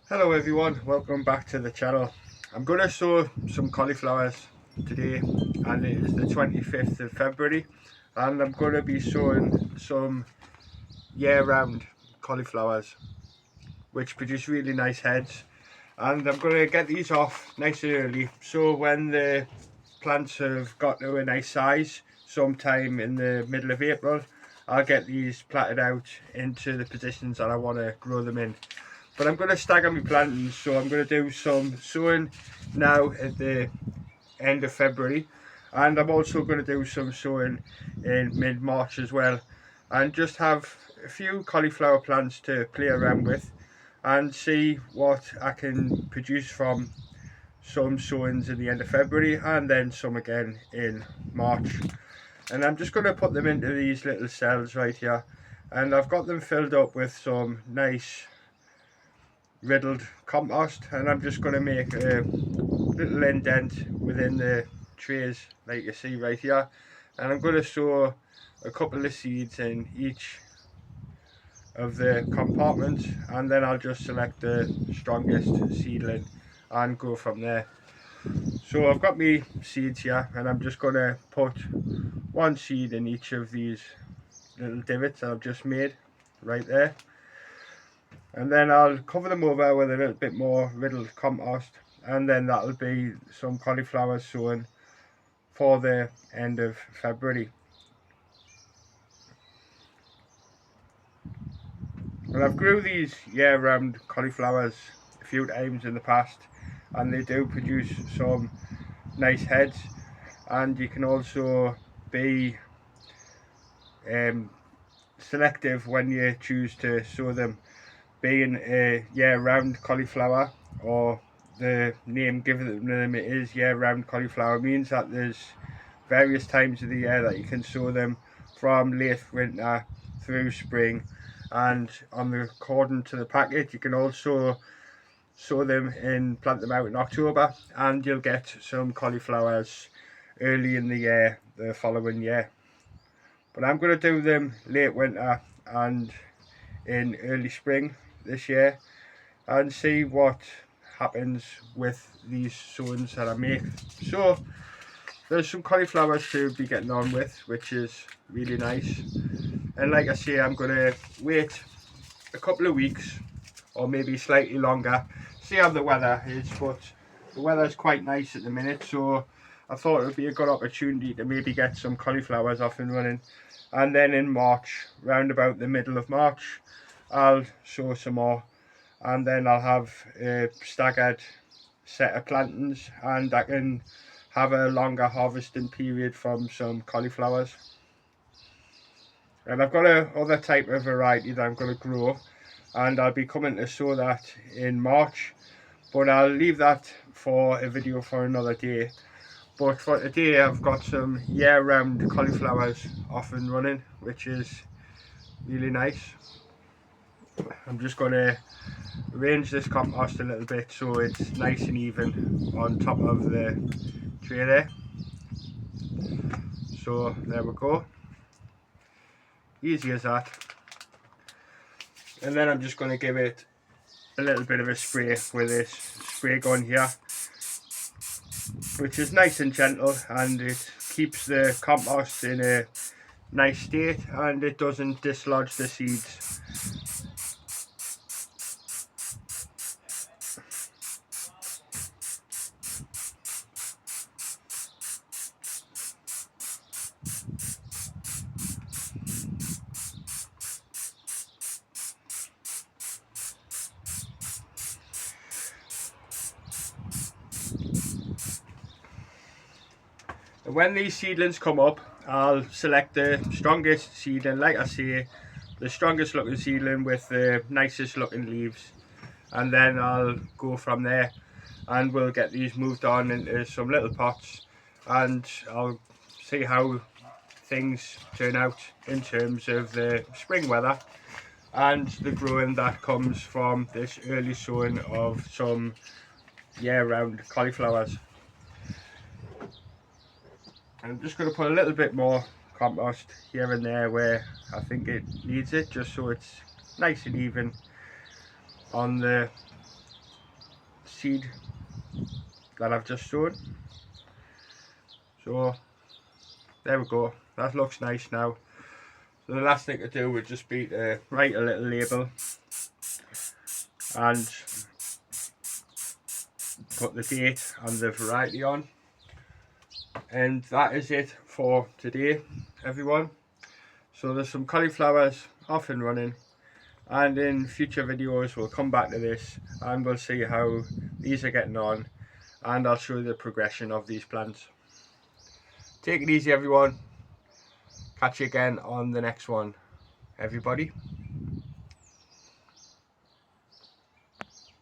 Hello everyone, welcome back to the channel. I'm going to sow some cauliflowers today, and it is the 25th of February, and I'm going to be sowing some year-round cauliflowers which produce really nice heads, and I'm going to get these off nice and early, so when the plants have got to a nice size sometime in the middle of April, I'll get these platted out into the positions that I want to grow them in. But I'm going to stagger my plantings, so I'm going to do some sowing now at the end of February, and I'm also going to do some sowing in mid-March as well, and just have a few cauliflower plants to play around with and see what I can produce from some sowings in the end of February and then some again in March. And I'm just going to put them into these little cells right here, and I've got them filled up with some nice riddled compost, and I'm just going to make a little indent within the trays like you see right here, and I'm going to sow a couple of seeds in each of the compartments, and then I'll just select the strongest seedling and go from there. So I've got my seeds here, and I'm just going to put one seed in each of these little divots that I've just made right there, and then I'll cover them over with a little bit more riddled compost, and then that'll be some cauliflower sown for the end of February. And I've grew these year-round cauliflowers a few times in the past, and they do produce some nice heads, and you can also be selective when you choose to sow them. Being a year-round cauliflower, or the name given them it is year-round cauliflower, means that there's various times of the year that you can sow them, from late winter through spring, and according to the packet you can also sow them and plant them out in October, and you'll get some cauliflowers early in the year the following year. But I'm going to do them late winter and in early spring this year, and see what happens with these sowings that I make. So there's some cauliflowers to be getting on with, which is really nice. And like I say, I'm going to wait a couple of weeks or maybe slightly longer, see how the weather is, but the weather is quite nice at the minute, so I thought it would be a good opportunity to maybe get some cauliflowers off and running. And then in March, round about the middle of March, I'll sow some more, and then I'll have a staggered set of plantings, and I can have a longer harvesting period from some cauliflowers. And I've got a other type of variety that I'm going to grow, and I'll be coming to sow that in March, but I'll leave that for a video for another day. But for today I've got some year-round cauliflowers off and running, which is really nice. I'm just going to arrange this compost a little bit so it's nice and even on top of the tray there. So there we go, easy as that. And then I'm just going to give it a little bit of a spray with this spray gun here, which is nice and gentle, and it keeps the compost in a nice state, and it doesn't dislodge the seeds. And when these seedlings come up, I'll select the strongest seedling, like I say, the strongest looking seedling with the nicest looking leaves, and then I'll go from there, and we'll get these moved on into some little pots, and I'll see how things turn out in terms of the spring weather and the growing that comes from this early sowing of some year-round cauliflowers. I'm just going to put a little bit more compost here and there where I think it needs it, just so it's nice and even on the seed that I've just sown. So there we go, that looks nice now. So the last thing to do would just be to write a little label and put the date and the variety on. And that is it for today, everyone. So there's some cauliflowers off and running, and in future videos we'll come back to this and we'll see how these are getting on, and I'll show you the progression of these plants. Take it easy, everyone. Catch you again on the next one, everybody.